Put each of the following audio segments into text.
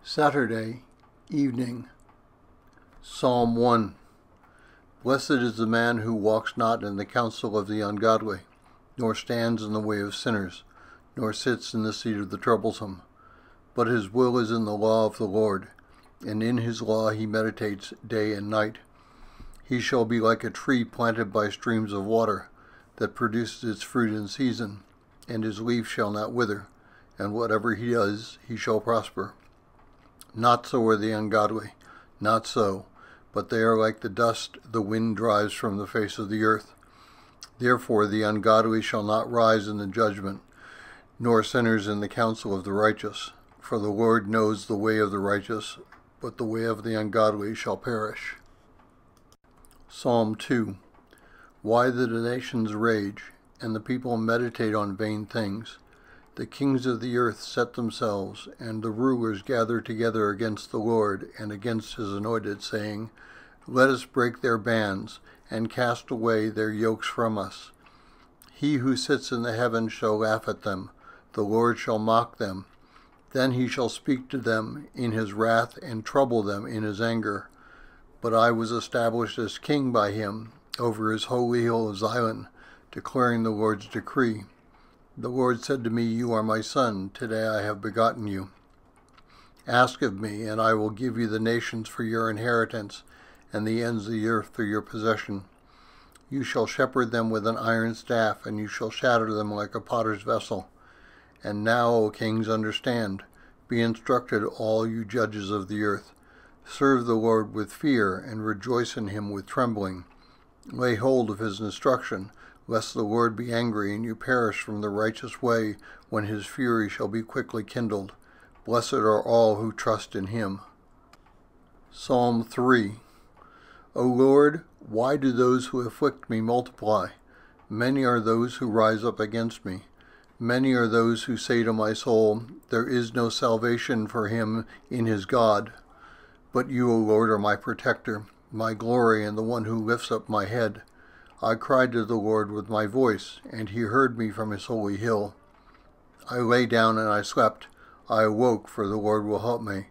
Saturday evening, Psalm 1. Blessed is the man who walks not in the counsel of the ungodly, nor stands in the way of sinners, nor sits in the seat of the troublesome. But his will is in the law of the Lord, and in his law he meditates day and night. He shall be like a tree planted by streams of water, that produces its fruit in season, and his leaf shall not wither, and whatever he does, he shall prosper. Not so are the ungodly, not so, but they are like the dust the wind drives from the face of the earth. Therefore the ungodly shall not rise in the judgment, nor sinners in the counsel of the righteous. For the Lord knows the way of the righteous, but the way of the ungodly shall perish. Psalm 2. Why do the nations rage, and the people meditate on vain things? The kings of the earth set themselves, and the rulers gather together against the Lord and against his anointed, saying, Let us break their bands, and cast away their yokes from us. He who sits in the heavens shall laugh at them, the Lord shall mock them. Then he shall speak to them in his wrath and trouble them in his anger. But I was established as king by him over his holy hill of Zion, declaring the Lord's decree. The Lord said to me, You are my son, today I have begotten you. Ask of me, and I will give you the nations for your inheritance, and the ends of the earth for your possession. You shall shepherd them with an iron staff, and you shall shatter them like a potter's vessel. And now, O kings, understand. Be instructed, all you judges of the earth. Serve the Lord with fear, and rejoice in him with trembling. Lay hold of his instruction, lest the Lord be angry, and you perish from the righteous way, when his fury shall be quickly kindled. Blessed are all who trust in him. Psalm 3. O Lord, why do those who afflict me multiply? Many are those who rise up against me. Many are those who say to my soul, There is no salvation for him in his God. But you, O Lord, are my protector, my glory, and the one who lifts up my head. I cried to the Lord with my voice, and he heard me from his holy hill. I lay down and I slept. I awoke, for the Lord will help me.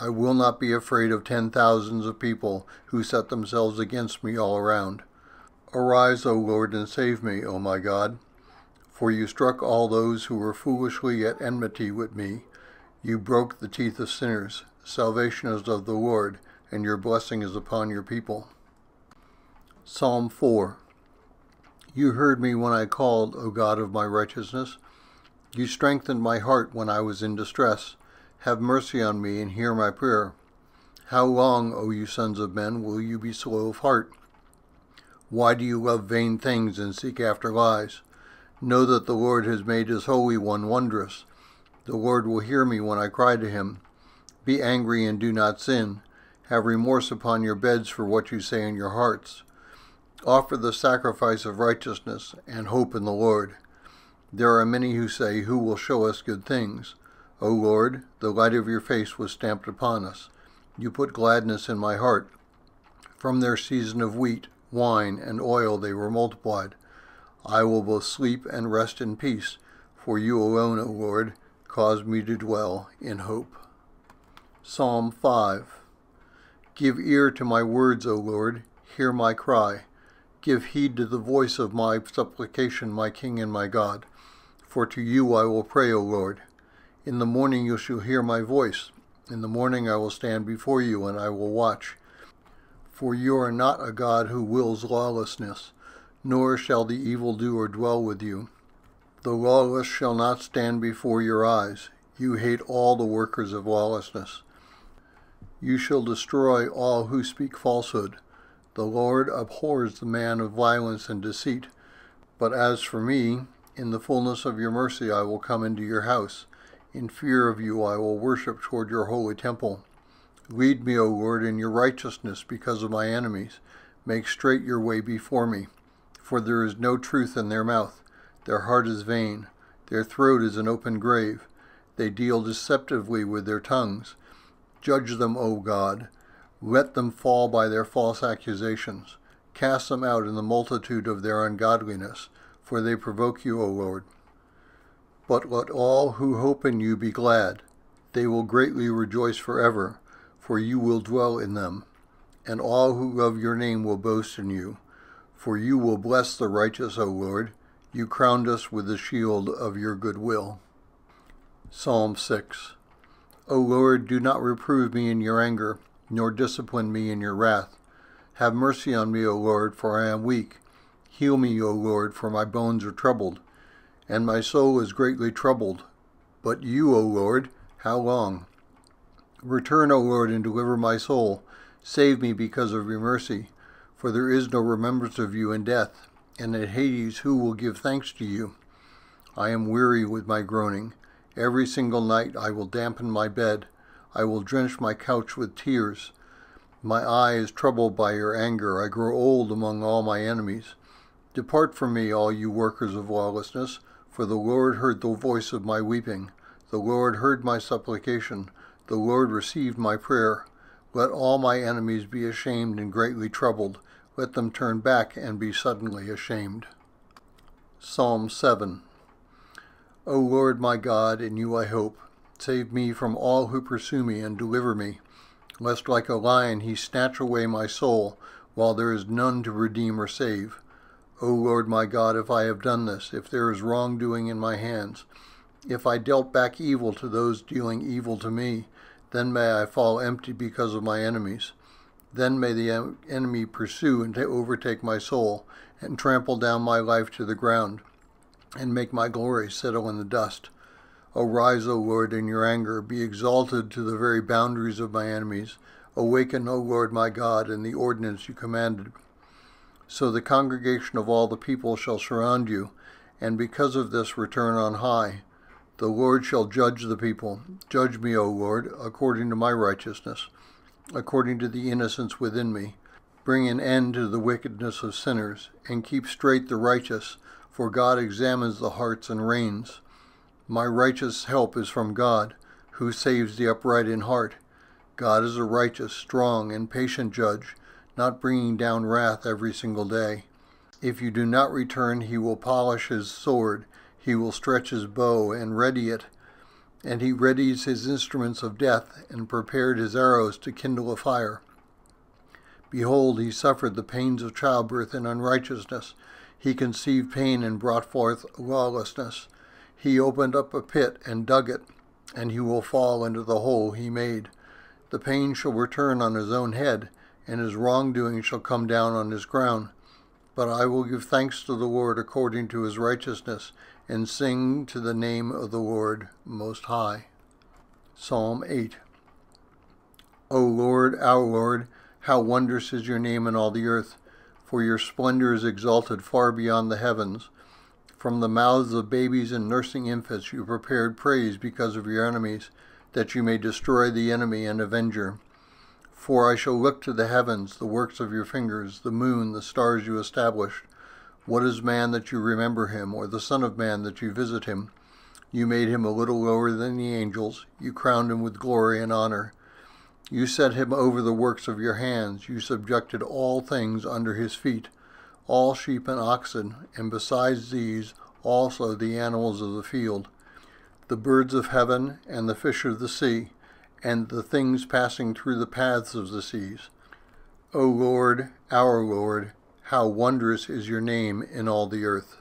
I will not be afraid of 10,000s of people who set themselves against me all around. Arise, O Lord, and save me, O my God. For you struck all those who were foolishly at enmity with me. You broke the teeth of sinners. Salvation is of the Lord, and your blessing is upon your people. Psalm 4. You heard me when I called, O God of my righteousness. You strengthened my heart when I was in distress. Have mercy on me and hear my prayer. How long, O you sons of men, will you be slow of heart? Why do you love vain things and seek after lies? Know that the Lord has made his Holy One wondrous. The Lord will hear me when I cry to him. Be angry and do not sin. Have remorse upon your beds for what you say in your hearts. Offer the sacrifice of righteousness and hope in the Lord. There are many who say, Who will show us good things? O Lord, the light of your face was stamped upon us. You put gladness in my heart. From their season of wheat, wine, and oil they were multiplied. I will both sleep and rest in peace, for you alone, O Lord, cause me to dwell in hope. Psalm 5. Give ear to my words, O Lord, hear my cry. Give heed to the voice of my supplication, my King and my God. For to you I will pray, O Lord. In the morning you shall hear my voice. In the morning I will stand before you, and I will watch. For you are not a God who wills lawlessness, nor shall the evildoer dwell with you. The lawless shall not stand before your eyes. You hate all the workers of lawlessness. You shall destroy all who speak falsehood. The Lord abhors the man of violence and deceit. But as for me, in the fullness of your mercy I will come into your house. In fear of you I will worship toward your holy temple. Lead me, O Lord, in your righteousness because of my enemies. Make straight your way before me. For there is no truth in their mouth. Their heart is vain. Their throat is an open grave. They deal deceptively with their tongues. Judge them, O God. Let them fall by their false accusations. Cast them out in the multitude of their ungodliness, for they provoke you, O Lord. But let all who hope in you be glad. They will greatly rejoice forever, for you will dwell in them, and all who love your name will boast in you. For you will bless the righteous, O Lord. You crowned us with the shield of your goodwill. Psalm 6. O Lord, do not reprove me in your anger, nor discipline me in your wrath. Have mercy on me, O Lord, for I am weak. Heal me, O Lord, for my bones are troubled, and my soul is greatly troubled. But you, O Lord, how long? Return, O Lord, and deliver my soul. Save me because of your mercy. For there is no remembrance of you in death, and in Hades who will give thanks to you? I am weary with my groaning. Every single night I will dampen my bed. I will drench my couch with tears. My eye is troubled by your anger. I grow old among all my enemies. Depart from me, all you workers of lawlessness, for the Lord heard the voice of my weeping. The Lord heard my supplication. The Lord received my prayer. Let all my enemies be ashamed and greatly troubled. Let them turn back and be suddenly ashamed. Psalm 7. O Lord my God, in you I hope. Save me from all who pursue me and deliver me, lest like a lion he snatch away my soul, while there is none to redeem or save. O Lord my God, if I have done this, if there is wrongdoing in my hands, if I dealt back evil to those dealing evil to me, then may I fall empty because of my enemies. Then may the enemy pursue and overtake my soul, and trample down my life to the ground, and make my glory settle in the dust. Arise, O Lord, in your anger. Be exalted to the very boundaries of my enemies. Awaken, O Lord my God, in the ordinance you commanded. So the congregation of all the people shall surround you, and because of this return on high. The Lord shall judge the people. Judge me, O Lord, according to my righteousness, according to the innocence within me. Bring an end to the wickedness of sinners, and keep straight the righteous, for God examines the hearts and reins. My righteous help is from God, who saves the upright in heart. God is a righteous, strong, and patient judge, not bringing down wrath every single day. If you do not return, he will polish his sword, he will stretch his bow and ready it, and he readies his instruments of death, and prepared his arrows to kindle a fire. Behold, he suffered the pains of childbirth in unrighteousness. He conceived pain and brought forth lawlessness. He opened up a pit and dug it, and he will fall into the hole he made. The pain shall return on his own head, and his wrongdoing shall come down on his crown. But I will give thanks to the Lord according to his righteousness, and sing to the name of the Lord Most High. Psalm 8. O Lord, our Lord, how wondrous is your name in all the earth, for your splendor is exalted far beyond the heavens. From the mouths of babies and nursing infants you prepared praise because of your enemies, that you may destroy the enemy and avenger. For I shall look to the heavens, the works of your fingers, the moon, the stars you established. What is man that you remember him, or the son of man that you visit him? You made him a little lower than the angels. You crowned him with glory and honor. You set him over the works of your hands. You subjected all things under his feet, all sheep and oxen, and besides these also the animals of the field, the birds of heaven and the fish of the sea, and the things passing through the paths of the seas. O Lord, our Lord, how wondrous is your name in all the earth.